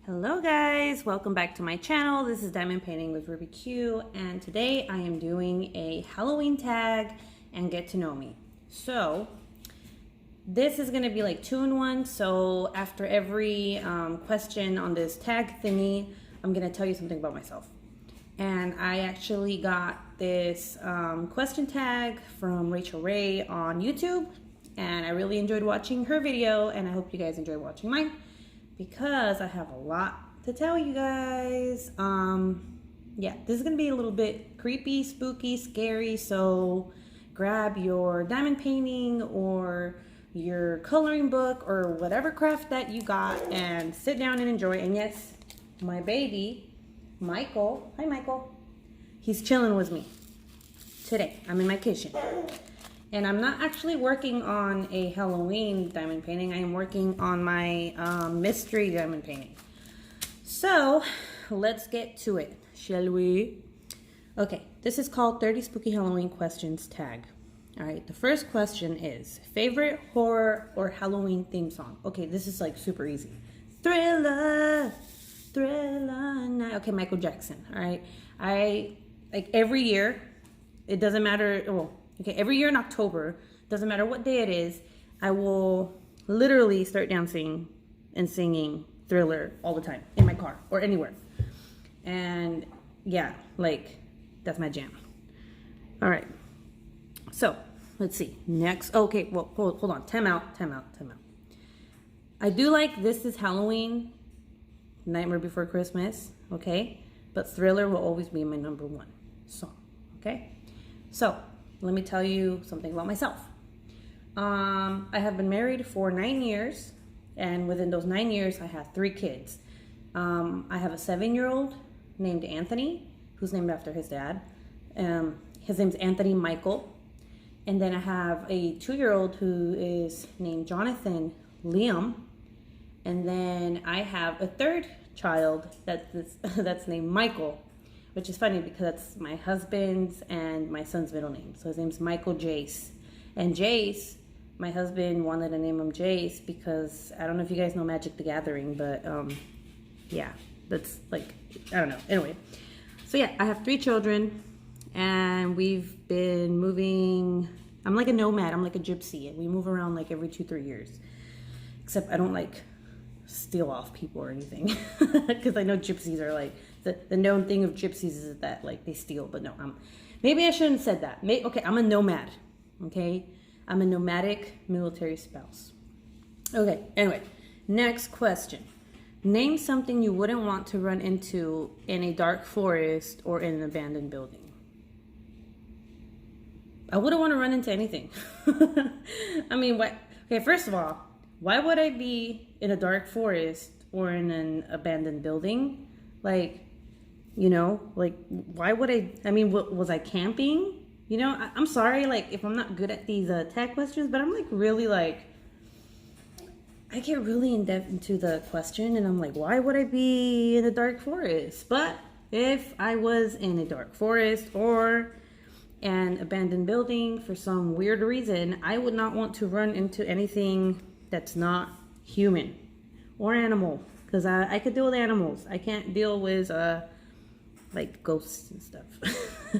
Hello guys, welcome back to my channel. This is Diamond Painting with RubyQ, and today I am doing a Halloween tag and get to know me. So this is going to be like 2-in-1. So after every question on this tag thingy, I'm going to tell you something about myself. And I actually got this question tag from Rachel Rae on YouTube, and I really enjoyed watching her video, and I hope you guys enjoy watching mine, because I have a lot to tell you guys. Yeah, this is gonna be a little bit creepy, spooky, scary, so grab your diamond painting or your coloring book or whatever craft that you got and sit down and enjoy. And yes, my baby, Michael, hi Michael, he's chilling with me today. I'm in my kitchen. And I'm not actually working on a Halloween diamond painting. I am working on my mystery diamond painting. So let's get to it, shall we? Okay, this is called 30 Spooky Halloween Questions tag. All right, the first question is, favorite horror or Halloween theme song? Okay, this is like super easy. Thriller, Thriller Night. Okay, Michael Jackson, all right? I, like every year, it doesn't matter, well, okay, every year in October, doesn't matter what day it is, I will literally start dancing and singing Thriller all the time in my car or anywhere. And yeah, like that's my jam. All right. So let's see. Next. Okay. Well, hold on. Time out. I do like This Is Halloween, Nightmare Before Christmas. Okay. But Thriller will always be my #1 song. Okay. So let me tell you something about myself. I have been married for 9 years, and within those 9 years, I have 3 kids. I have a 7-year-old named Anthony, who's named after his dad. His name's Anthony Michael. And then I have a 2-year-old who is named Jonathan Liam. And then I have a 3rd child that's named Michael, which is funny because that's my husband's and my son's middle name. So his name's Michael Jace. And Jace, my husband wanted to name him Jace because, I don't know if you guys know Magic the Gathering, but yeah, that's like, I don't know. Anyway, so yeah, I have 3 children, and we've been moving. I'm like a nomad. I'm like a gypsy, and we move around like every 2-3 years. Except I don't like steal off people or anything, because I know gypsies are like, the known thing of gypsies is that like they steal, but no, maybe I shouldn't have said that. Okay, I'm a nomad. Okay, I'm a nomadic military spouse. Okay, anyway, next question. Name something you wouldn't want to run into in a dark forest or in an abandoned building. I wouldn't want to run into anything. I mean, what? Okay, first of all, why would I be in a dark forest or in an abandoned building? Like, you know, like, why would I mean, was I camping? You know, I'm sorry, like, if I'm not good at these tag questions, but I'm like really like, I get really in depth into the question, and I'm like, why would I be in a dark forest? But if I was in a dark forest or an abandoned building for some weird reason, I would not want to run into anything that's not human or animal, because I could deal with animals. I can't deal with like ghosts and stuff.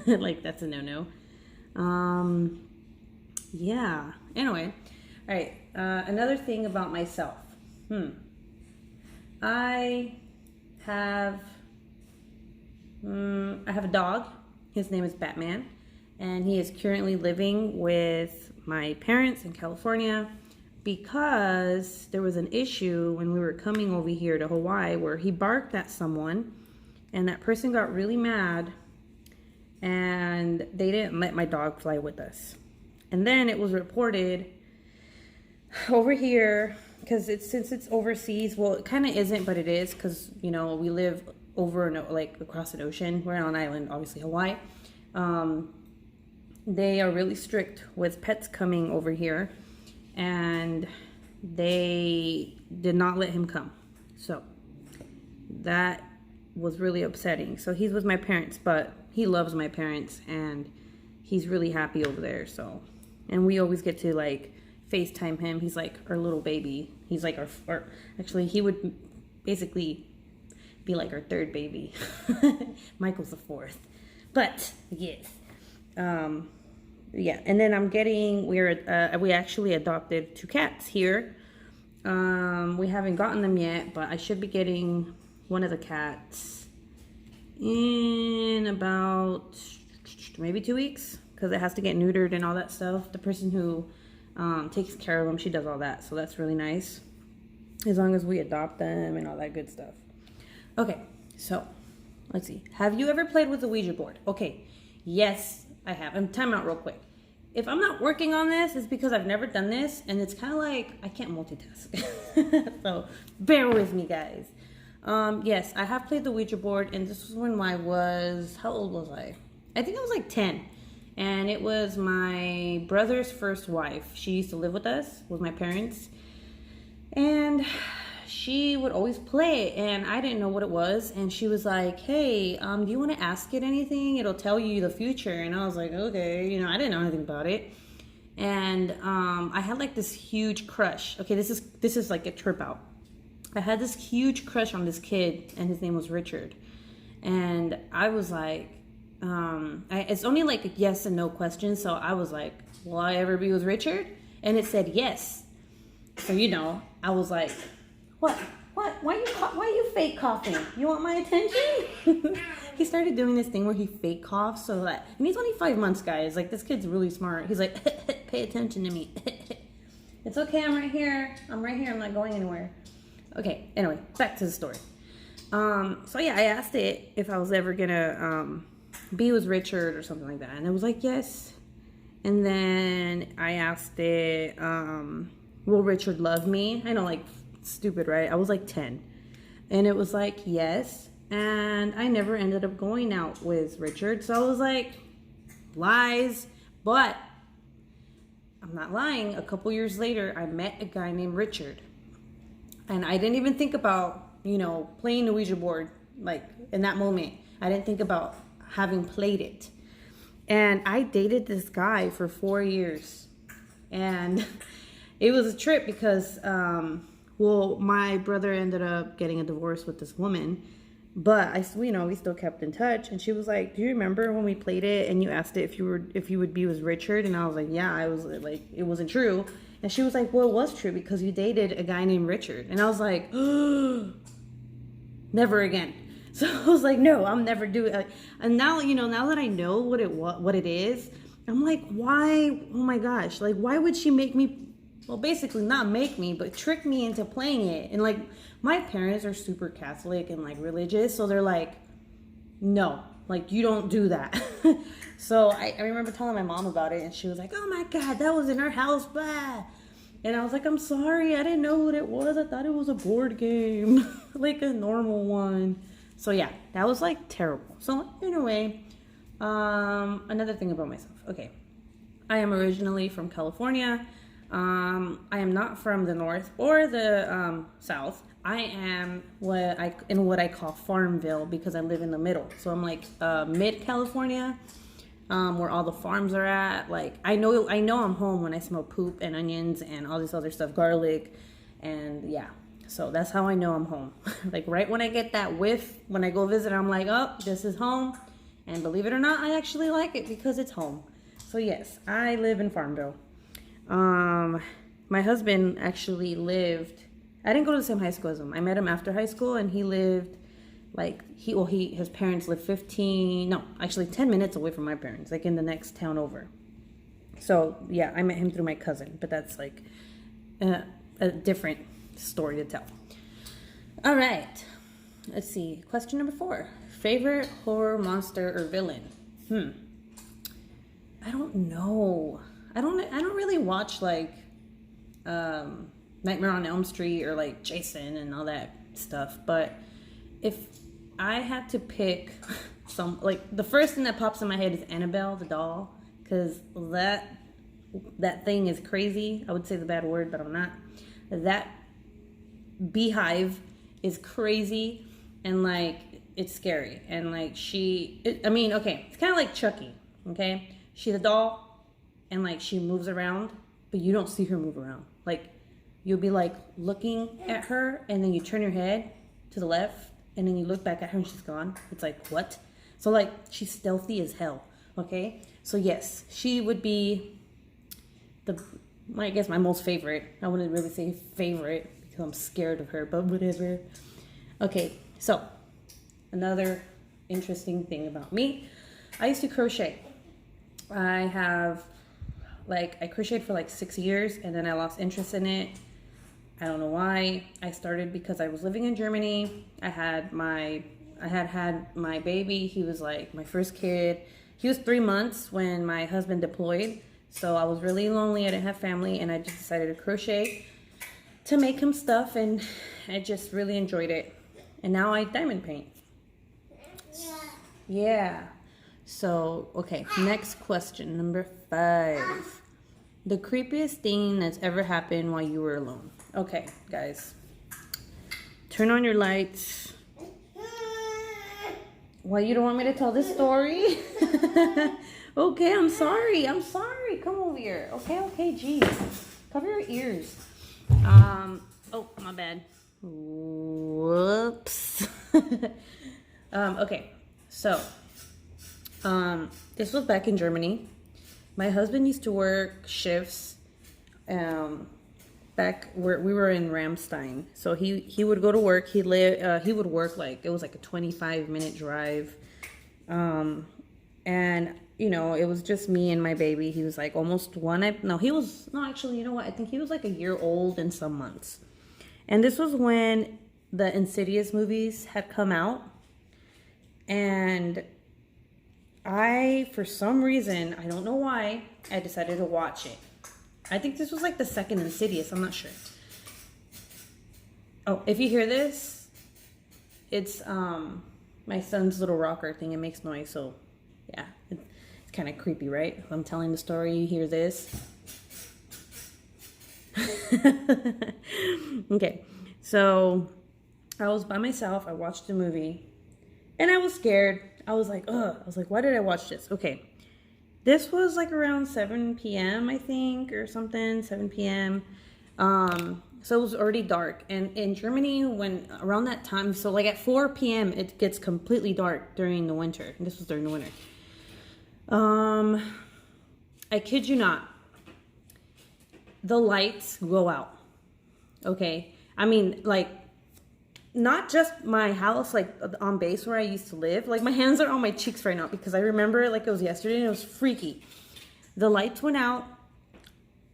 Like, that's a no-no. Yeah, anyway. All right, another thing about myself. I have a dog. His name is Batman, and he is currently living with my parents in California because there was an issue when we were coming over here to Hawaii where he barked at someone, and that person got really mad, and they didn't let my dog fly with us. And then it was reported over here, because since it's overseas, well, it kind of isn't, but it is, because, you know, we live over like across an ocean. We're on an island, obviously Hawaii. They are really strict with pets coming over here, and they did not let him come. So that was really upsetting. So he's with my parents, but he loves my parents, and he's really happy over there. So, and we always get to like FaceTime him. He's like our little baby. He's like our actually, he would basically be like our third baby. Michael's the fourth. But yes. Yeah, and then we actually adopted 2 cats here. We haven't gotten them yet, but I should be getting one of the cats in about maybe 2 weeks, because it has to get neutered and all that stuff. The person who takes care of them, she does all that, so that's really nice, as long as we adopt them and all that good stuff. Okay, so let's see. Have you ever played with the Ouija board? Okay, yes, I have. And time out real quick. If I'm not working on this, it's because I've never done this, and it's kind of like I can't multitask. So bear with me, guys. Yes, I have played the Ouija board, and this was when I was, how old was I? I think I was like 10. And it was my brother's first wife. She used to live with us, with my parents. And she would always play it, and I didn't know what it was. And she was like, hey, do you want to ask it anything? It'll tell you the future. And I was like, okay, you know, I didn't know anything about it. And I had like this huge crush. Okay, this is like a trip out. I had this huge crush on this kid, and his name was Richard. And I was like, it's only like a yes and no question. So I was like, will I ever be with Richard? And it said yes. So, you know, I was like, what? Why you fake coughing? You want my attention? He started doing this thing where he fake coughs. So that, and he's only 5 months, guys. Like, this kid's really smart. He's like, pay attention to me. It's okay. I'm right here. I'm not going anywhere. Okay. Anyway, back to the story. So yeah, I asked it if I was ever gonna be with Richard or something like that, and it was like yes. And then I asked it, will Richard love me? I know, like, stupid, right? I was like 10, and it was like yes. And I never ended up going out with Richard, so I was like, lies. But I'm not lying. A couple years later, I met a guy named Richard, and I didn't even think about, you know, playing the Ouija board. Like, in that moment, I didn't think about having played it. And I dated this guy for 4 years, and it was a trip because well, my brother ended up getting a divorce with this woman, but we still kept in touch. And she was like, do you remember when we played it and you asked it if you would be with Richard? And I was like, yeah. I was like, it wasn't true. And she was like, well, it was true because you dated a guy named Richard. And I was like, oh, never again. So I was like, no, I'm never doing it. And now, you know, now that I know what it is, I'm like, why? Oh my gosh, like, why would she make me? Well, basically not make me, but trick me into playing it. And like, my parents are super Catholic and like religious, so they're like, no, like, you don't do that. So I remember telling my mom about it, and she was like, oh my God, that was in our house, blah. And I was like, I'm sorry, I didn't know what it was. I thought it was a board game, like a normal one. So yeah, that was like terrible. So anyway, another thing about myself. Okay, I am originally from California. I am not from the north or the south. I am what I call Farmville, because I live in the middle. So I'm like mid California, where all the farms are at. Like, I know I'm home when I smell poop and onions and all this other stuff, garlic, and yeah. So that's how I know I'm home. Like, right when I get that whiff, when I go visit, I'm like, oh, this is home. And believe it or not, I actually like it because it's home. So yes, I live in Farmville. My husband actually lived, I didn't go to the same high school as him. I met him after high school, and he lived like, his parents lived 10 minutes away from my parents, like in the next town over. So yeah, I met him through my cousin, but that's like a different story to tell. All right, let's see. Question number 4: favorite horror monster or villain? I don't know. I don't really watch like Nightmare on Elm Street or like Jason and all that stuff. But if I had to pick some, like, the first thing that pops in my head is Annabelle the doll, because that thing is crazy. I would say the bad word, but I'm not. That beehive is crazy, and like, it's scary. And like, okay, it's kind of like Chucky. Okay, she's a doll, and like, she moves around, but you don't see her move around. Like, you'll be like looking at her, and then you turn your head to the left, and then you look back at her and she's gone. It's like, what? So like, she's stealthy as hell. Okay, so yes, she would be I guess my most favorite. I wouldn't really say favorite because I'm scared of her, but whatever. Okay, so another interesting thing about me, I used to crochet. I crocheted for like 6 years, and then I lost interest in it. I don't know why. I started because I was living in Germany. I had my baby. He was like my first kid. He was 3 months when my husband deployed. So I was really lonely. I didn't have family, and I just decided to crochet to make him stuff, and I just really enjoyed it. And now I diamond paint. Yeah. So, okay, next question, number 5. The creepiest thing that's ever happened while you were alone. Okay, guys. Turn on your lights. Why, you don't want me to tell this story? Okay, I'm sorry. Come over here. Okay, geez. Cover your ears. Oh, my bad. Whoops. Okay, so, this was back in Germany. My husband used to work shifts, back where we were in Ramstein. So he would go to work. He would work like, it was like a 25-minute drive. And you know, it was just me and my baby. He was like almost actually, you know what? I think he was like a year old and some months. And this was when the Insidious movies had come out. And for some reason, I don't know why, I decided to watch it. I think this was like the second Insidious. I'm not sure. Oh, if you hear this, it's my son's little rocker thing. It makes noise, so yeah, it's kind of creepy, right? If I'm telling the story, you hear this. Okay, so I was by myself. I watched the movie, and I was scared. I was like, ugh. I was like, why did I watch this? Okay. This was like around 7 p.m., I think, or something, 7 p.m. So it was already dark. And in Germany, when around that time, so like at 4 p.m., it gets completely dark during the winter. And this was during the winter. I kid you not. The lights go out. Okay. I mean, like, not just my house, like on base where I used to live. Like, my hands are on my cheeks right now because I remember it like it was yesterday, and it was freaky. The lights went out,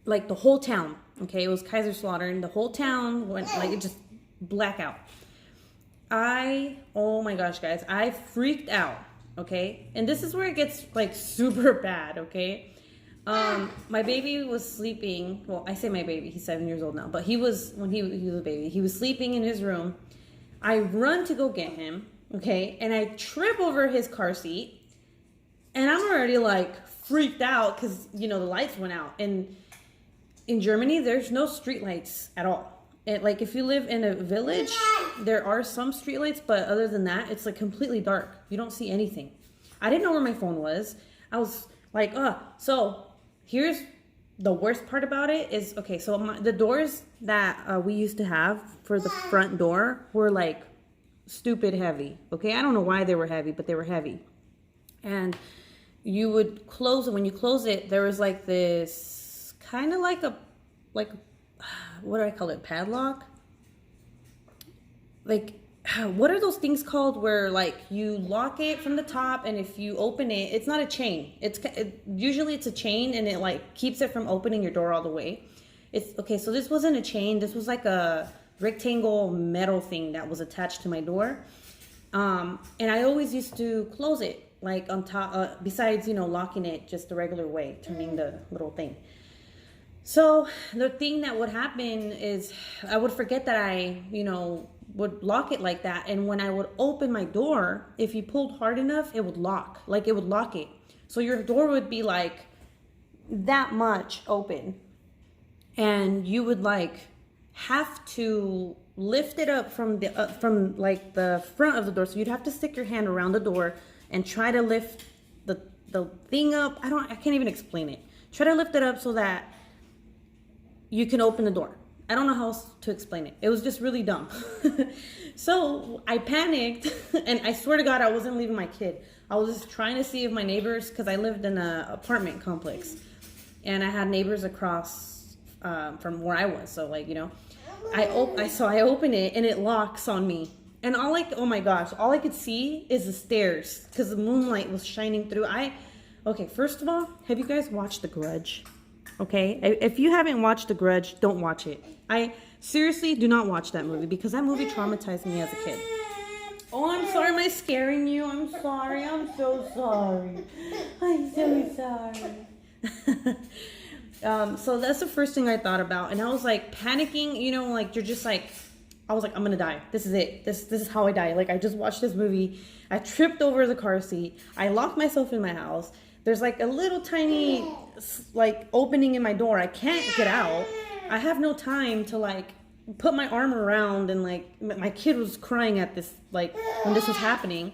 like the whole town. Okay, it was Kaiserslautern. The whole town went like it just blackout. Oh my gosh, guys, I freaked out. Okay, and this is where it gets like super bad. Okay, my baby was sleeping. Well, I say my baby. He's 7 years old now, but when he was a baby, he was sleeping in his room. I run to go get him, okay, and I trip over his car seat, and I'm already like freaked out because, you know, the lights went out. And in Germany, there's no street lights at all. Like, if you live in a village, there are some street lights, but other than that, it's like completely dark. You don't see anything. I didn't know where my phone was. I was like, so here's the worst part about it is, okay, so the doors that we used to have for the front door were like stupid heavy. Okay, I don't know why they were heavy, but they were heavy. And you would close it. When you close it, there was like this kind of like what do I call it? Padlock? Like, what are those things called where like you lock it from the top, and if you open it, it's not a chain. Usually it's a chain, and it like keeps it from opening your door all the way. It's okay. So this wasn't a chain. This was like a rectangle metal thing that was attached to my door. And I always used to close it like on top, besides, you know, locking it just the regular way, turning the little thing. So the thing that would happen is I would forget that I, you know, would lock it like that. And when I would open my door, if you pulled hard enough, it would lock. Like, it would lock it. So your door would be like that much open. And you would like have to lift it up from like the front of the door. So you'd have to stick your hand around the door and try to lift the thing up. I can't even explain it. Try to lift it up so that you can open the door. I don't know how else to explain it. It was just really dumb. So I panicked, and I swear to God, I wasn't leaving my kid. I was just trying to see if my neighbors, because I lived in an apartment complex, and I had neighbors across from where I was. So like, you know, I open it and it locks on me. And oh my gosh, all I could see is the stairs because the moonlight was shining through. Okay, first of all, have you guys watched The Grudge? Okay, if you haven't watched The Grudge, don't watch it. I seriously do not watch that movie because that movie traumatized me as a kid. Oh, I'm sorry, am I scaring you? I'm sorry, I'm so sorry. I'm so sorry. So that's the first thing I thought about. And I was like panicking, you know, like you're just like, I was like, I'm gonna die. This is it. This is how I die. Like I just watched this movie. I tripped over the car seat. I locked myself in my house. There's like a little tiny like opening in my door. I can't get out. I have no time to like put my arm around, and like my kid was crying at this, like when this was happening.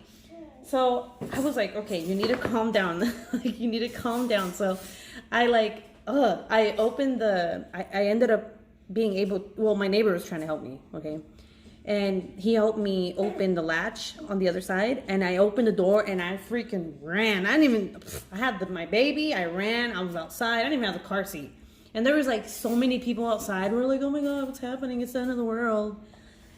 So I was like, okay, you need to calm down. Like you need to calm down. So I opened I ended up being able, well, my neighbor was trying to help me, okay? And he helped me open the latch on the other side, and I opened the door and I freaking ran. I had my baby, I ran, I was outside, I didn't even have the car seat. And there was like so many people outside. We were like, oh my God, what's happening? It's the end of the world.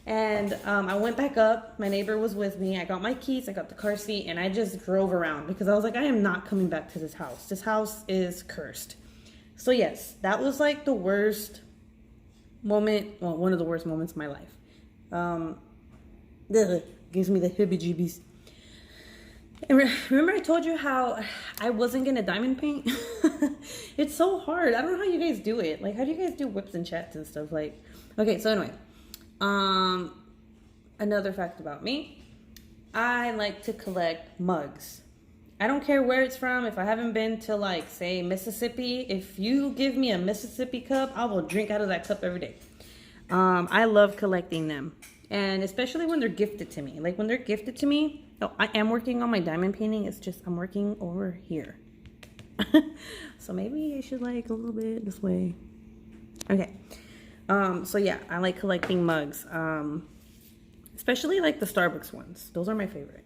And I went back up, my neighbor was with me, I got my keys, I got the car seat, and I just drove around because I was like, I am not coming back to this house. This house is cursed. So yes, that was like the worst moment, well, one of the worst moments of my life. Gives me the heebie-jeebies. And remember I told you how I wasn't gonna diamond paint? It's so hard. I don't know how you guys do it. Like, how do you guys do whips and chats and stuff? Like, okay, so anyway, another fact about me, I like to collect mugs. I don't care where it's from. If I haven't been to, like, say, Mississippi, if you give me a Mississippi cup, I will drink out of that cup every day. I love collecting them. And especially when they're gifted to me. Like, when they're gifted to me, oh, I am working on my diamond painting. It's just, I'm working over here. So maybe I should, like, a little bit this way. Okay. So, yeah, I like collecting mugs. Especially, like, the Starbucks ones. Those are my favorite.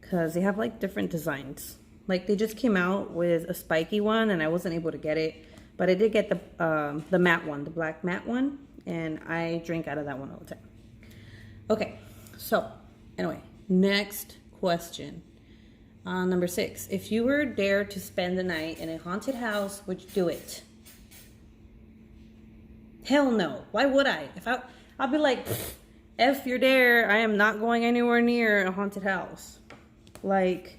Because they have like different designs. Like they just came out with a spiky one and I wasn't able to get it, but I did get the matte one, the black matte one, and I drink out of that one all the time. Okay, so anyway, next question. Number 6, if you were dared to spend the night in a haunted house, would you do it? Hell no. Why would I? I'll be like, F you're there, I am not going anywhere near a haunted house. Like,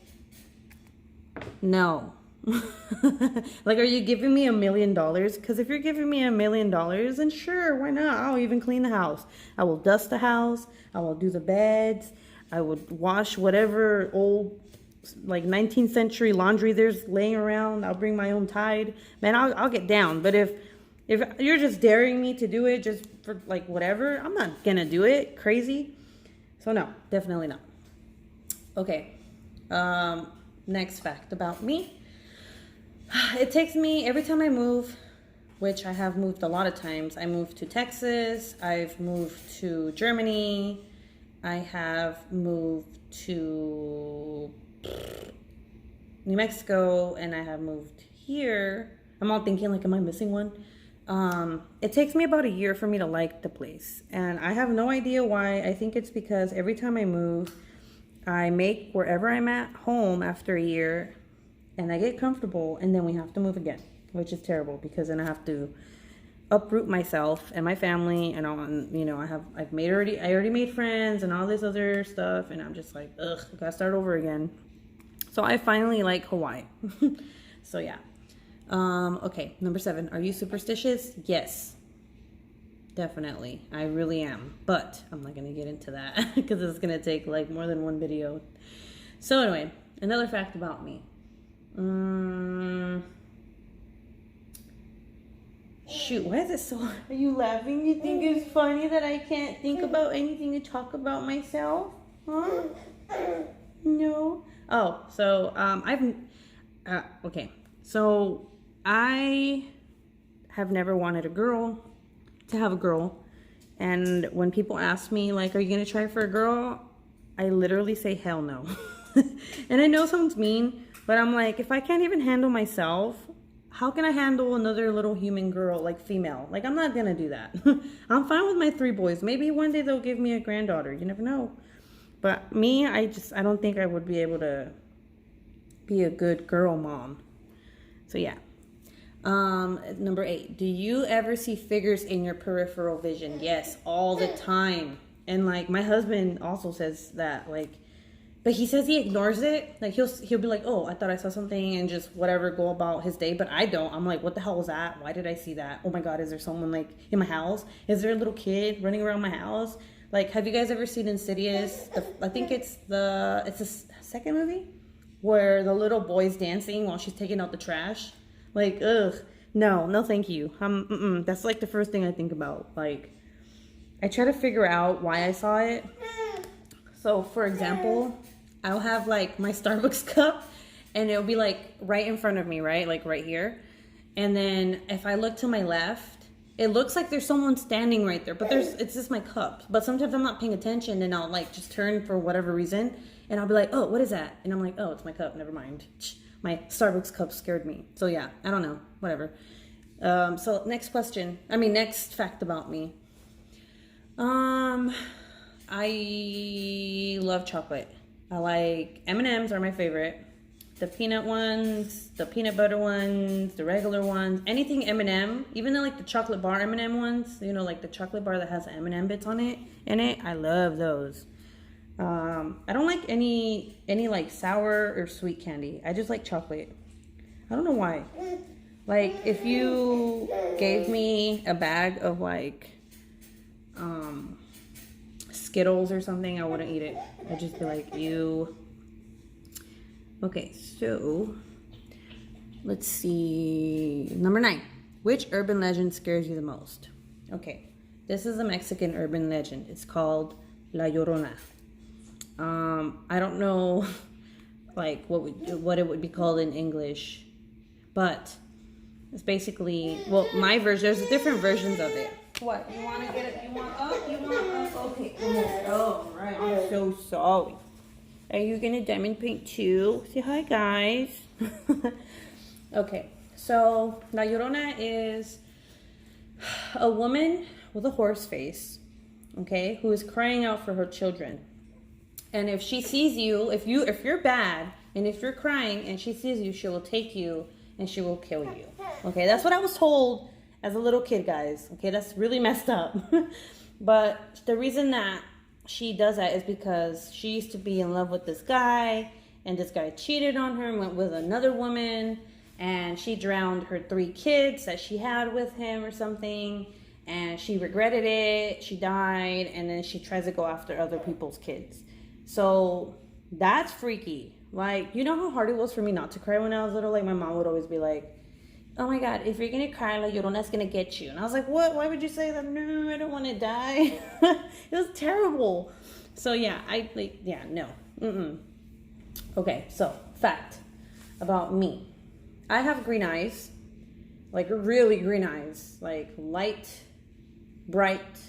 no. Like, are you giving me $1 million? Because if you're giving me $1 million, then sure, why not? I'll even clean the house. I will dust the house. I will do the beds. I would wash whatever old, like, 19th century laundry there's laying around. I'll bring my own Tide. Man, I'll get down. But if you're just daring me to do it just for, like, whatever, I'm not gonna do it. Crazy. So, no, definitely not. Okay. Next fact about me. It takes me, every time I move, which I have moved a lot of times, I moved to Texas, I've moved to Germany, I have moved to New Mexico, and I have moved here. I'm all thinking, like, am I missing one? It takes me about a year for me to like the place, and I have no idea why. I think it's because every time I move, I make wherever I'm at home after a year, and I get comfortable, and then we have to move again, which is terrible because then I have to uproot myself and my family, and you know, I already made friends and all this other stuff, and I'm just like, ugh, I gotta start over again. So I finally like Hawaii. So yeah. Okay, number 7. Are you superstitious? Yes. Definitely. I really am. But I'm not going to get into that because it's going to take like more than one video. So anyway, another fact about me. Shoot, why is it so... Are you laughing? You think it's funny that I can't think about anything to talk about myself? Huh? No? Oh, so okay. So I have never wanted a girl to have a girl. And when people ask me, like, are you going to try for a girl? I literally say, hell no. And I know it sounds mean, but I'm like, if I can't even handle myself, how can I handle another little human girl, like female? Like, I'm not going to do that. I'm fine with my 3 boys. Maybe one day they'll give me a granddaughter. You never know. But me, I don't think I would be able to be a good girl mom. So yeah. Number 8, do you ever see figures in your peripheral vision? Yes, all the time. And like my husband also says that, like, but he says he ignores it. Like he'll be like, oh, I thought I saw something, and just whatever, go about his day. But I don't. I'm like, what the hell was that? Why did I see that? Oh my God, is there someone like in my house? Is there a little kid running around my house? Like, have you guys ever seen Insidious? I think it's the second movie where the little boy's dancing while she's taking out the trash. Like, ugh, no, thank you. That's like the first thing I think about. Like, I try to figure out why I saw it. So, for example, I'll have like my Starbucks cup, and it'll be like right in front of me, right? Like right here. And then if I look to my left, it looks like there's someone standing right there, but it's just my cup. But sometimes I'm not paying attention, and I'll like just turn for whatever reason, and I'll be like, oh, what is that? And I'm like, oh, it's my cup. Never mind. My Starbucks cup scared me. So yeah, I don't know. Whatever. So next fact about me. I love chocolate. I like M&Ms are my favorite. The peanut ones, the peanut butter ones, the regular ones, anything M&M, even the like the chocolate bar M&M ones, you know, like the chocolate bar that has M&M bits on it, I love those. I don't like any like sour or sweet candy. I just like chocolate. I don't know why. Like if you gave me a bag of like Skittles or something, I wouldn't eat it. I'd just be like, ew. Okay, so let's see. Number 9. Which urban legend scares you the most? Okay, this is a Mexican urban legend. It's called La Llorona. I don't know like what it would be called in English, but it's basically, well, my version, there's different versions of it. What, you want to get it, you want up, okay, oh, right, I'm so sorry. Are you gonna diamond paint too? Say hi, guys. Okay, so La Llorona is a woman with a horse face, okay, who is crying out for her children. And if she sees you, if you're bad, and if you're crying and she sees you, she will take you and she will kill you. Okay, that's what I was told as a little kid, guys. Okay, that's really messed up. But the reason that she does that is because she used to be in love with this guy, and this guy cheated on her and went with another woman, and she drowned her 3 kids that she had with him or something, and she regretted it, she died, and then she tries to go after other people's kids. So that's freaky. Like, you know how hard it was for me not to cry when I was little? Like, my mom would always be like, oh my God, if you're gonna cry, La Llorona's gonna get you. And I was like, what? Why would you say that? No, I don't want to die. It was terrible. So yeah, no. Okay, so fact about me. I have green eyes, like really green eyes, like light, bright,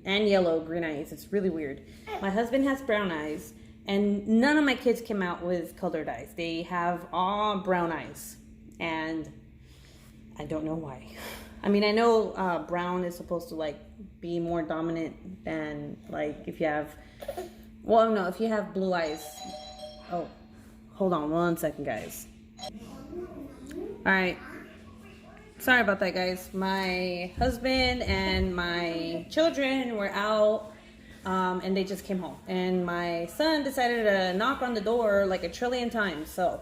and yellow green eyes. It's really weird. My husband has brown eyes, and none of my kids came out with colored eyes. They have all brown eyes, and I don't know why. I mean, I know brown is supposed to like be more dominant than like if you have, well, no, if you have blue eyes. Oh, hold on 1 second, guys. All right. Sorry about that, guys. My husband and my children were out, and they just came home. And my son decided to knock on the door like a trillion times. So,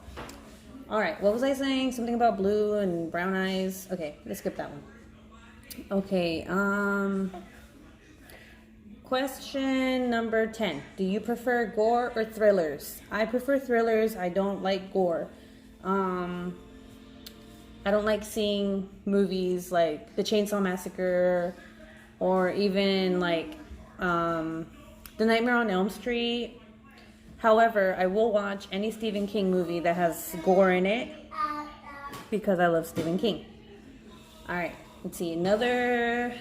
all right, what was I saying? Something about blue and brown eyes. Okay, let's skip that one. Okay, question number 10. Do you prefer gore or thrillers? I prefer thrillers. I don't like gore. I don't like seeing movies like The Chainsaw Massacre, or even like The Nightmare on Elm Street. However, I will watch any Stephen King movie that has gore in it because I love Stephen King. All right, let's see. Another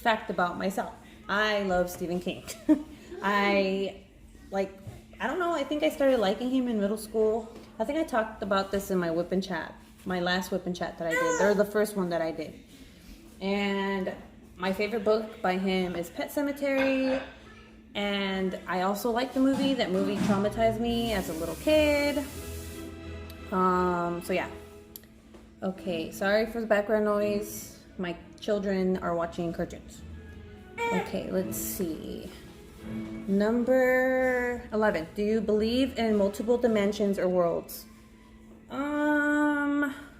fact about myself. I love Stephen King. I don't know, I think I started liking him in middle school. I think I talked about this in my whip and chat, my last whip and chat that I did. Or the first one that I did. And my favorite book by him is Pet Sematary. And I also like the movie. That movie traumatized me as a little kid. So yeah. Okay, sorry for the background noise. My children are watching cartoons. Okay, let's see. Number 11. Do you believe in multiple dimensions or worlds?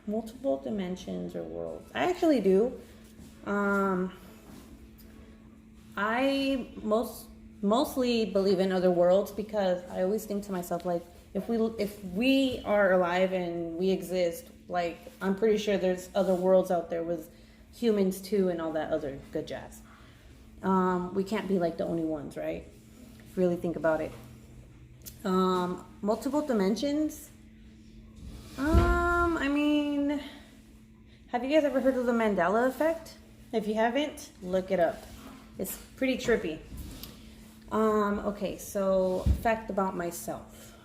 Multiple dimensions or worlds. I actually do. I mostly believe in other worlds because I always think to myself, like, if we are alive and we exist, like, I'm pretty sure there's other worlds out there with humans too and all that other good jazz. We can't be like the only ones, right? If you really think about it. Multiple dimensions. I mean, have you guys ever heard of the Mandela effect? If you haven't, look it up. It's pretty trippy. Okay, so fact about myself.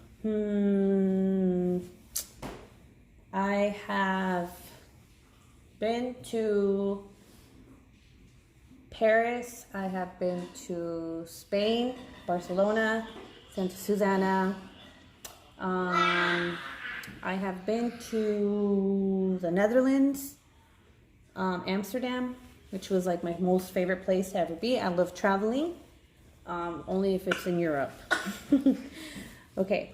I have been to Paris. I have been to Spain, Barcelona, Santa Susana. I have been to the Netherlands, Amsterdam, which was like my most favorite place to ever be. I love traveling, only if it's in Europe. Okay.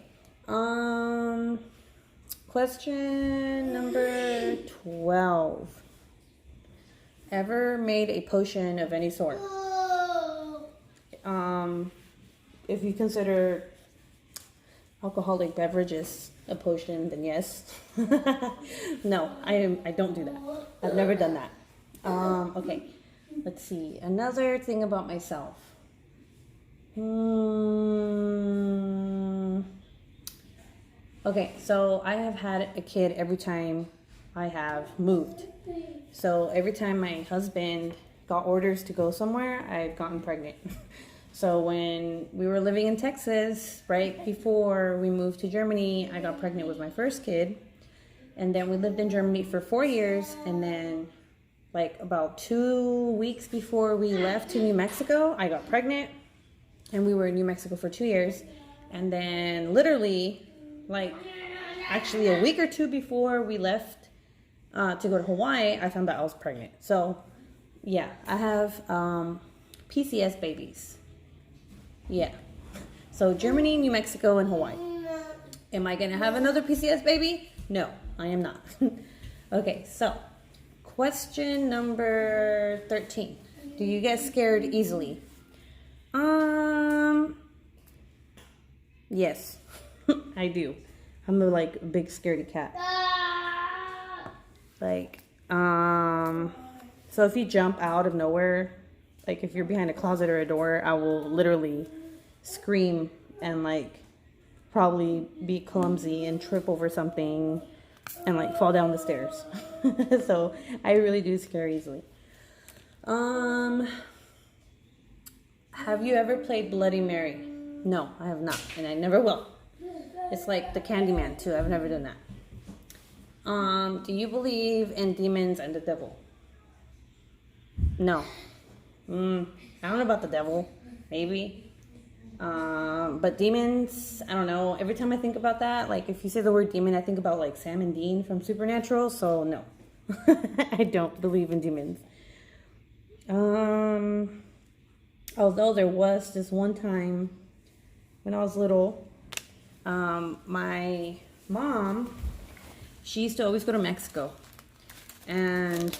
Question number 12. Ever made a potion of any sort? If you consider alcoholic beverages a potion, then yes. No, I don't do that. I've never done that. Okay, let's see. Another thing about myself. Okay, so I have had a kid every time I have moved. So every time my husband got orders to go somewhere, I've gotten pregnant. So when we were living in Texas, right before we moved to Germany, I got pregnant with my first kid. And then we lived in Germany for 4 years. And then like about 2 weeks before we left to New Mexico, I got pregnant. And we were in New Mexico for 2 years. And then literally, like actually a week or two before we left to go to Hawaii, I found out I was pregnant. So yeah, I have PCS babies. Yeah. So Germany, New Mexico, and Hawaii. Am I gonna have another PCS baby? No, I am not. Okay, so question number 13. Do you get scared easily? Yes, I do. I'm a big scaredy cat. Like, so if you jump out of nowhere, like if you're behind a closet or a door, I will literally scream and like probably be clumsy and trip over something and like fall down the stairs. So I really do scare easily. Have you ever played Bloody Mary? No, I have not, and I never will. It's like the Candyman too. I've never done that. Do you believe in demons and the devil? No. I don't know about the devil. Maybe. But demons, I don't know. Every time I think about that, like if you say the word demon, I think about like Sam and Dean from Supernatural. So no, I don't believe in demons. Although there was this one time when I was little, my mom, she used to always go to Mexico, and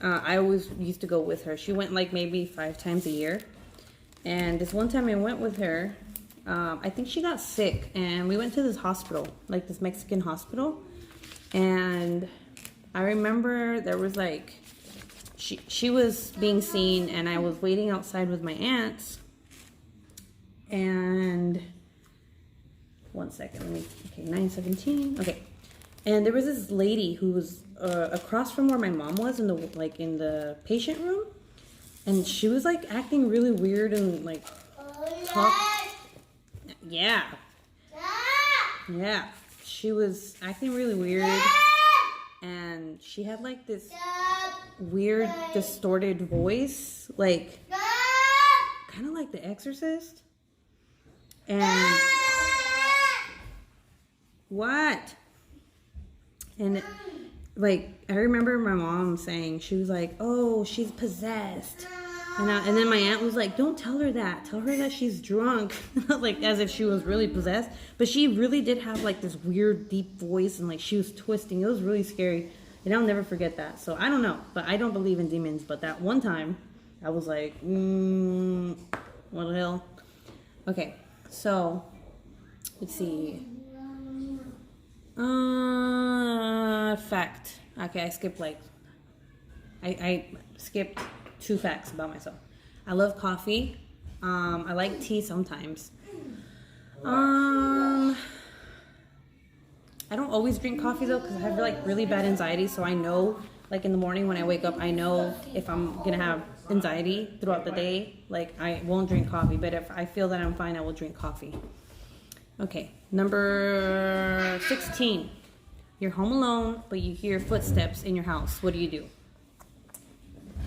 I always used to go with her. She went like maybe 5 times a year, and this one time I went with her. I think she got sick, and we went to this hospital, like this Mexican hospital, and I remember there was like she was being seen, and I was waiting outside with my aunts, and one second, let me, okay, 9:17, okay. And there was this lady who was across from where my mom was in the patient room, And she was like acting really weird and like talk. Yeah. Yeah. She was acting really weird. And she had like this weird distorted voice. Like kind of like The Exorcist. And what? And like I remember my mom saying, she was like, "Oh, she's possessed," and then my aunt was like, "Don't tell her that. Tell her that she's drunk," like as if she was really possessed. But she really did have like this weird deep voice, and like she was twisting. It was really scary, and I'll never forget that. So I don't know, but I don't believe in demons. But that one time, I was like, what the hell? Okay, so let's see. Fact. Okay, I skipped like I skipped 2 facts about myself. I love coffee. I like tea sometimes. I don't always drink coffee though, because I have like really bad anxiety. So I know, like in the morning when I wake up, I know if I'm gonna have anxiety throughout the day. Like I won't drink coffee, but if I feel that I'm fine, I will drink coffee. Okay, number 16. You're home alone, but you hear footsteps in your house. What do?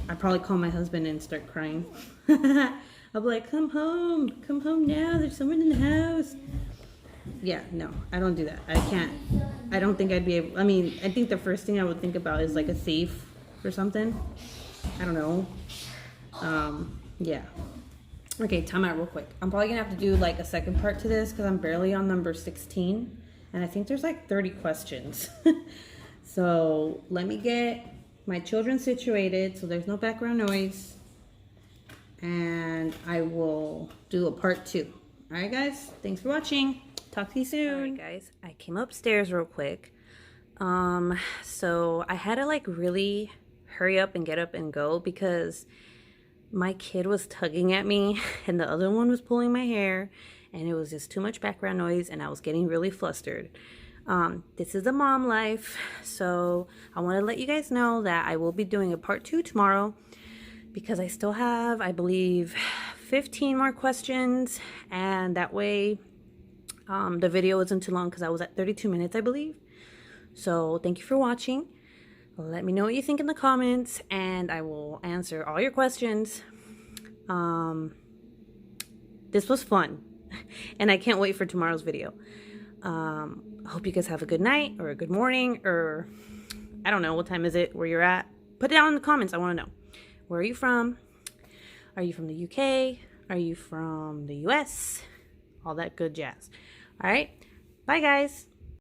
I'd probably call my husband and start crying. I'll be like, come home now, there's someone in the house. Yeah, no, I don't do that. I can't. I don't think I'd be able, I mean, I think the first thing I would think about is like a thief or something. I don't know. Yeah. Okay, time out real quick. I'm probably gonna have to do like a second part to this because I'm barely on number 16. And I think there's like 30 questions. So let me get my children situated so there's no background noise. And I will do a part 2. All right, guys. Thanks for watching. Talk to you soon. All right, guys. I came upstairs real quick. So I had to like really hurry up and get up and go because my kid was tugging at me and the other one was pulling my hair. And it was just too much background noise and I was getting really flustered. This is the mom life. So I want to let you guys know that I will be doing a part 2 tomorrow because I still have, I believe, 15 more questions. And that way the video isn't too long because I was at 32 minutes, I believe. So thank you for watching. Let me know what you think in the comments and I will answer all your questions. This was fun. And I can't wait for tomorrow's video. I hope you guys have a good night or a good morning or I don't know, what time is it where you're at? Put it down in the comments. I want to know. Where are you from? Are you from the UK? Are you from the US? All that good jazz. All right. Bye, guys.